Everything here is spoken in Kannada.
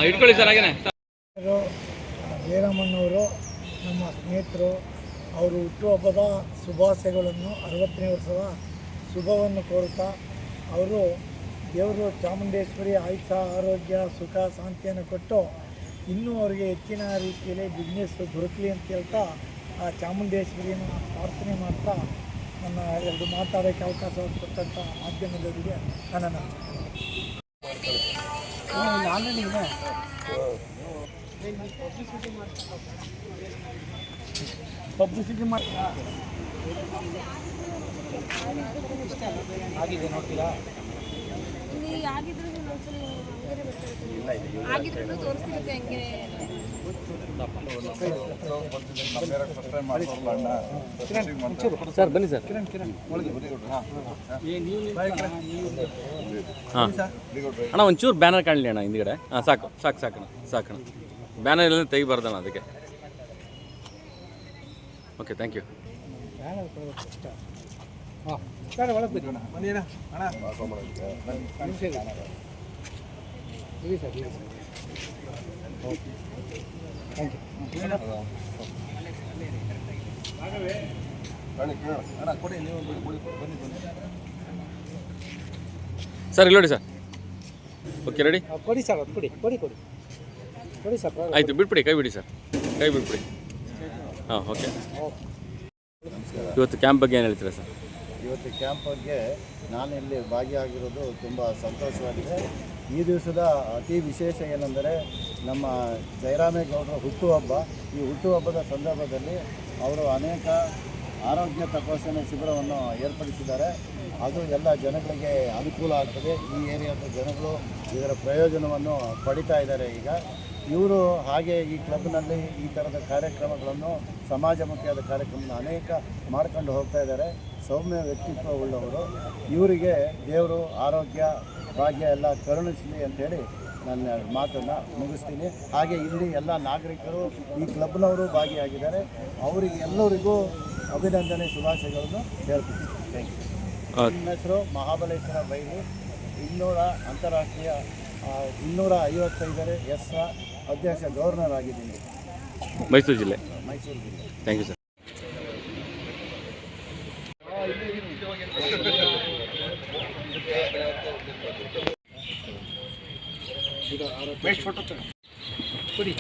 ಇಟ್ಕೊಳ್ಳಿ ಸರ್ ಹಾಗೇನೆ. ಜಯರಾಮಣ್ಣವರು ನಮ್ಮ ಸ್ನೇಹಿತರು. ಅವರು ಹುಟ್ಟುಹಬ್ಬದ ಶುಭಾಶಯಗಳನ್ನು 60ನೇ ವರ್ಷದ ಶುಭವನ್ನು ಕೋರುತ್ತಾ ಅವರು ದೇವರು ಚಾಮುಂಡೇಶ್ವರಿ ಆಯುಷ್ಯ ಆರೋಗ್ಯ ಸುಖ ಶಾಂತಿಯನ್ನು ಕೊಟ್ಟು ಇನ್ನೂ ಅವರಿಗೆ ಹೆಚ್ಚಿನ ರೀತಿಯಲ್ಲಿ ಬಿಸ್ನೆಸ್ ದೊರಕಲಿ ಅಂತ ಹೇಳ್ತಾ ಆ ಚಾಮುಂಡೇಶ್ವರಿನ ಪ್ರಾರ್ಥನೆ ಮಾಡ್ತಾ ನನ್ನ ಎರಡು ಮಾತಾಡೋಕ್ಕೆ ಅವಕಾಶ ಕೊಟ್ಟಂಥ ಮಾಧ್ಯಮದವರಿಗೆ ನನ್ನ ಪಬ್ಲಿಸಿಟಿ ಮಾಡಿ ಆಗಿದೆ ನೋಡ್ತೀರಾ? ಸರ್ ಬನ್ನಿ ಸರ್. ಹಾಂ ಅಣ್ಣ ಒಂಚೂರು ಬ್ಯಾನರ್ ಕಾಣಲಿ ಅಣ್ಣ ಹಿಂದ್ಗಡೆ. ಹಾಂ ಸಾಕು ಸಾಕು ಸಾಕಣ್ಣ ಸಾಕಣ್ಣ. ಬ್ಯಾನರ್ ಎಲ್ಲ ತೆಗಿಬಾರ್ದಣ್ಣ ಅದಕ್ಕೆ. Okay thank you. ಹಾಂ ಸರ್ ಒಳಗೆ ಬಿದ್ದೋಣ ಬಂದೇನ ಅಣ್ಣ ಇರಿ ಸರ್ ಇರಿ ಸರ್. Okay thank you. ಅಣ್ಣ ಕೊಡಿ ನೀವು ಬನ್ನಿ ಸರ್ ಇಲ್ಲಿ ನೋಡಿ ಸರ್. ಓಕೆ ರೆಡಿ ಕೊಡಿ ಸರ್ ಅದು ಕೊಡಿ ಕೊಡಿ ಕೊಡಿ ಕೊಡಿ ಸರ್. ಆಯಿತು ಬಿಟ್ಬಿಡಿ, ಕೈ ಬಿಡಿ ಸರ್, ಕೈ ಬಿಟ್ಬಿಡಿ. ಹಾಂ ಓಕೆ. ಇವತ್ತು ಕ್ಯಾಂಪ್ ಬಗ್ಗೆ ಏನು ಹೇಳ್ತೀರಾ ಸರ್? ಇವತ್ತು ಕ್ಯಾಂಪ್ ಬಗ್ಗೆ ನಾನು ಇಲ್ಲಿ ಭಾಗಿಯಾಗಿರೋದು ತುಂಬ ಸಂತೋಷವಾಗಿದೆ. ಈ ದಿವಸದ ಅತಿ ವಿಶೇಷ ಏನೆಂದರೆ ನಮ್ಮ ಜಯರಾಮೇಗೌಡರ ಹುಟ್ಟುಹಬ್ಬ. ಈ ಹುಟ್ಟುಹಬ್ಬದ ಸಂದರ್ಭದಲ್ಲಿ ಅವರು ಅನೇಕ ಆರೋಗ್ಯ ತಪಾಸಣೆ ಶಿಬಿರವನ್ನು ಏರ್ಪಡಿಸಿದ್ದಾರೆ. ಅದು ಎಲ್ಲ ಜನಗಳಿಗೆ ಅನುಕೂಲ ಆಗ್ತದೆ. ಈ ಏರಿಯಾದ ಜನಗಳು ಇದರ ಪ್ರಯೋಜನವನ್ನು ಪಡಿತಾ ಇದ್ದಾರೆ. ಈಗ ಇವರು ಹಾಗೆ ಈ ಕ್ಲಬ್ನಲ್ಲಿ ಈ ಥರದ ಕಾರ್ಯಕ್ರಮಗಳನ್ನು ಸಮಾಜಮುಖಿಯಾದ ಕಾರ್ಯಕ್ರಮವನ್ನು ಅನೇಕ ಮಾಡ್ಕೊಂಡು ಹೋಗ್ತಾ ಇದ್ದಾರೆ. ಸೌಮ್ಯ ವ್ಯಕ್ತಿತ್ವ ಉಳ್ಳವರು. ಇವರಿಗೆ ದೇವರು ಆರೋಗ್ಯ ಭಾಗ್ಯ ಎಲ್ಲ ಕರುಣಿಸಲಿ ಅಂಥೇಳಿ ನನ್ನ ಮಾತನ್ನು ಮುಗಿಸ್ತೀನಿ. ಹಾಗೆ ಇಲ್ಲಿ ಎಲ್ಲ ನಾಗರಿಕರು ಈ ಕ್ಲಬ್ನವರು ಭಾಗಿಯಾಗಿದ್ದಾರೆ. ಅವರಿಗೆ ಎಲ್ಲರಿಗೂ ಅಭಿನಂದನೆ ಶುಭಾಶಯಗಳನ್ನು ಹೇಳ್ತೀನಿ. Thank you. ನನ್ನ ಹೆಸರು ಮಹಾಬಲೇಶ್ವರ ಬೈಲಿ. 200 ಅಂತಾರಾಷ್ಟ್ರೀಯ 255 ಎಸ್ ಅಧ್ಯಕ್ಷ ಗವರ್ನರ್ ಆಗಿದ್ದೀನಿ, ಮೈಸೂರು ಜಿಲ್ಲೆ. Thank you sir. ಫೋಟೋ ಕೊಡಿ.